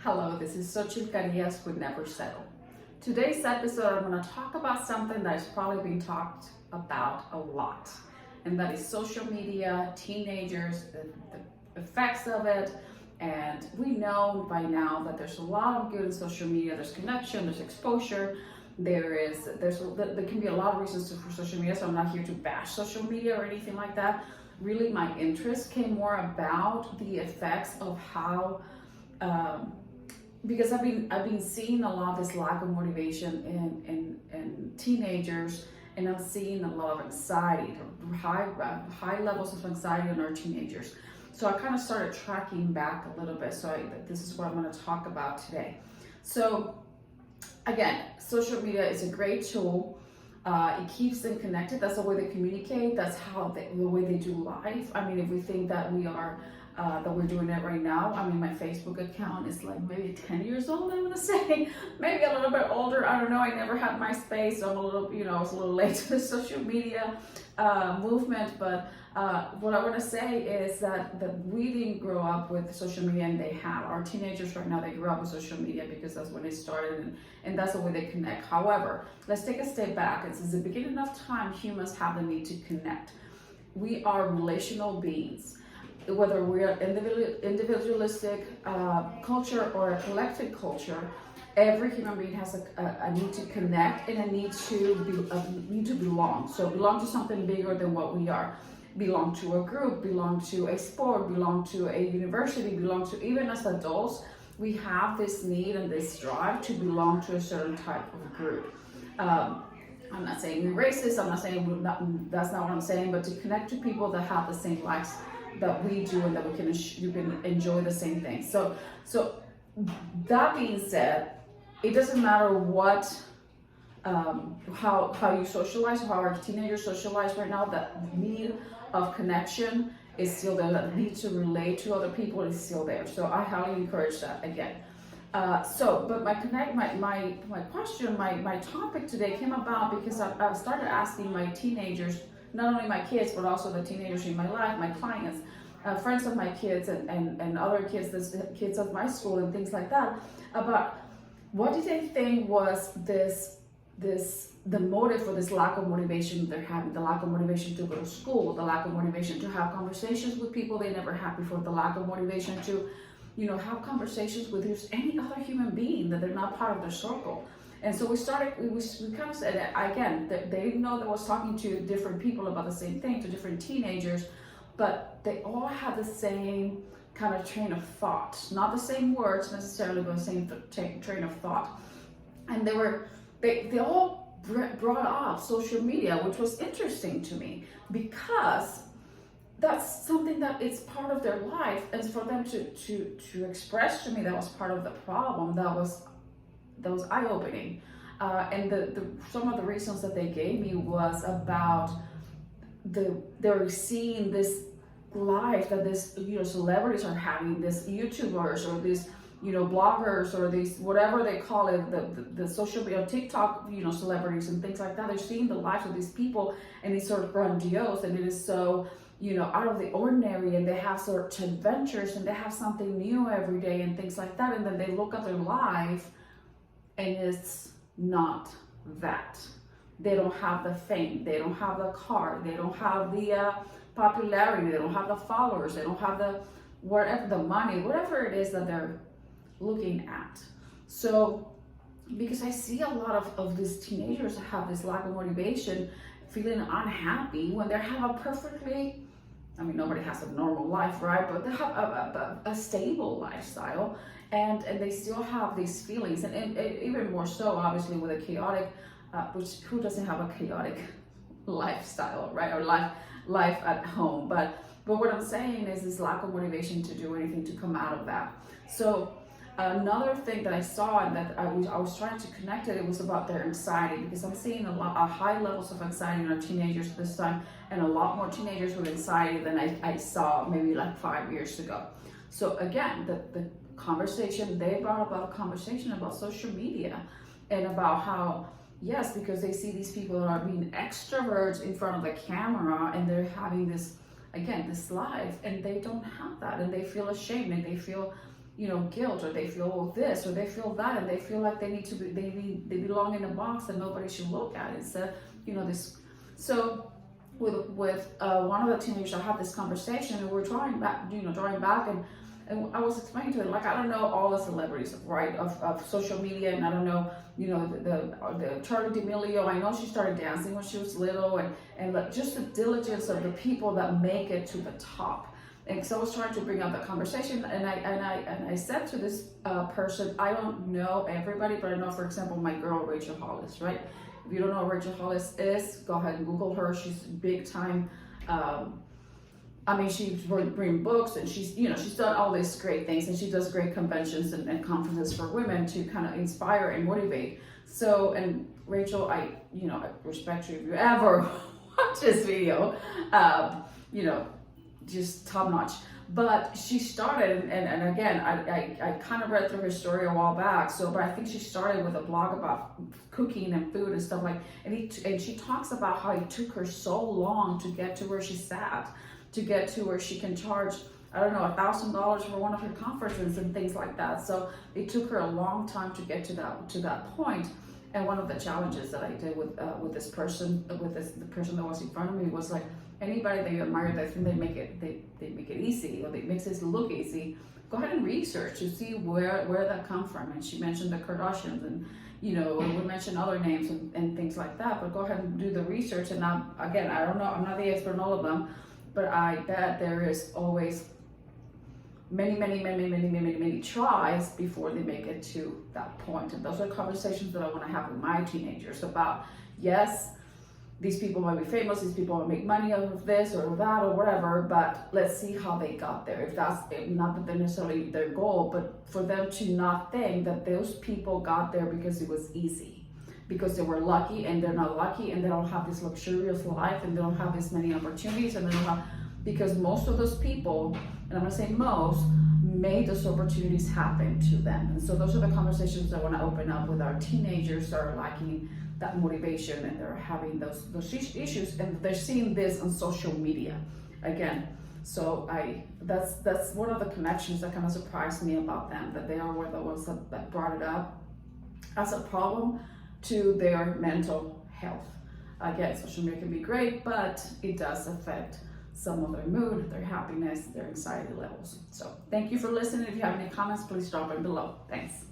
Hello, this is Xochitl Carillas with Never Settle. Today's episode, I'm going to talk about something that is probably being talked about a lot, and that is social media, teenagers, the effects of it. And we know by now that there's a lot of good in social media. There's connection, there's exposure, there can be a lot of reasons for social media. So I'm not here to bash social media or anything like that. Really, my interest came more about the effects of how. Because I've been seeing a lot of this lack of motivation in teenagers, and I'm seeing a lot of anxiety, high levels of anxiety in our teenagers. So I kind of started tracking back a little bit. So this is what I'm going to talk about today. So again, social media is a great tool. It keeps them connected. That's the way they communicate. That's the way they do life. I mean, if we think that that we're doing it right now. I mean, my Facebook account is like maybe 10 years old, I'm gonna say, maybe a little bit older. I don't know. I never had MySpace. So I'm a little, I was a little late to the social media movement. But what I want to say is that we didn't grow up with social media, and they have. Our teenagers right now, they grew up with social media because that's when it started, and that's the way they connect. However, let's take a step back. And since the beginning of time, humans have the need to connect. We are relational beings. Whether we're individualistic culture or a collective culture, every human being has a need to connect and a need to belong. So belong to something bigger than what we are. Belong to a group, belong to a sport, belong to a university, belong to, even as adults, we have this need and this drive to belong to a certain type of group. I'm not saying we're racist, I'm not saying that's not what I'm saying, but to connect to people that have the same likes that we do, and that you can enjoy the same thing. So that being said, it doesn't matter what how you socialize, how our teenagers socialize right now. That need of connection is still there. That need to relate to other people is still there. So I highly encourage that again. But my question, my topic today came about because I started asking my teenagers, not only my kids, but also the teenagers in my life, my clients, friends of my kids, and other kids, the kids of my school and things like that, about what do they think was the motive for this lack of motivation they're having, the lack of motivation to go to school, the lack of motivation to have conversations with people they never had before, the lack of motivation to have conversations with any other human being that they're not part of their circle. And so we kind of said, again, they didn't know that I was talking to different people about the same thing, to different teenagers, but they all had the same kind of train of thought. Not the same words necessarily, but the same train of thought. And they all brought up social media, which was interesting to me, because that's something that it's part of their life. And for them to express to me that was part of the problem, that was eye-opening. And some of the reasons that they gave me was about they're seeing this life that this celebrities are having, this YouTubers or these bloggers or these whatever they call it, the social media, TikTok celebrities and things like that. They're seeing the lives of these people, and it's sort of grandiose, and it is so out of the ordinary, and they have sort of adventures, and they have something new every day and things like that. And then they look at their life, and it's not that. They don't have the fame, they don't have the car, they don't have the popularity, they don't have the followers, they don't have the money, whatever it is that they're looking at. So because I see a lot of these teenagers that have this lack of motivation, feeling unhappy when they have nobody has a normal life, right? But they have a stable lifestyle, and they still have these feelings, and even more so, obviously, with a chaotic, who doesn't have a chaotic lifestyle, right? Or life at home. But what I'm saying is this lack of motivation to do anything to come out of that. So another thing that I saw, and that I was trying to connect it was about their anxiety, because I'm seeing a high levels of anxiety in our teenagers this time, and a lot more teenagers with anxiety than I saw maybe like 5 years ago. So again, the conversation, they brought about a conversation about social media, and about how, yes, because they see these people that are being extroverts in front of the camera, and they're having this life, and they don't have that, and they feel ashamed, and they feel guilt, or they feel this, or they feel that, and they feel like they need to be, they belong in a box that nobody should look at. Instead, this. So with one of the teenagers, I had this conversation, and we're drawing back, and I was explaining to him, like, I don't know all the celebrities, right, of social media, and I don't know, the Charli D'Amelio. I know she started dancing when she was little, and just the diligence of the people that make it to the top. And so I was trying to bring up the conversation, and I said to this person, I don't know everybody, but I know, for example, my girl Rachel Hollis, right? If you don't know who Rachel Hollis is, go ahead and Google her. She's big time. She's written books, and she's done all these great things, and she does great conventions and conferences for women to kind of inspire and motivate. So, and Rachel, I respect you if you ever watch this video, just top notch. But she started, and again, I kind of read through her story a while back. So, but I think she started with a blog about cooking and food and stuff and she talks about how it took her so long to get to where she's at, to get to where she can charge, I don't know, $1,000 for one of her conferences and things like that. So it took her a long time to get to that point. And one of the challenges that I did with this person, the person that was in front of me, was like, anybody that you admire that think they make it easy, or they makes it look easy, go ahead and research to see where that come from. And she mentioned the Kardashians, and we mentioned other names and things like that. But go ahead and do the research. And now, again, I don't know, I'm not the expert in all of them, but I bet there is always many tries before they make it to that point. And those are conversations that I want to have with my teenagers about, yes, these people might be famous, these people might make money out of this or that or whatever, but let's see how they got there. If that's not that they're necessarily their goal, but for them to not think that those people got there because it was easy, because they were lucky, and they're not lucky, and they don't have this luxurious life, and they don't have this many opportunities, and they don't have, because most of those people, and I'm gonna say most, made those opportunities happen to them. And so those are the conversations I want to open up with our teenagers that are lacking that motivation, and they're having those issues, and they're seeing this on social media again. So that's one of the connections that kind of surprised me about them, that they were the ones that brought it up as a problem to their mental health. Again, social media can be great, but it does affect some of their mood, their happiness, their anxiety levels. So thank you for listening. If you have any comments, please drop them below. Thanks.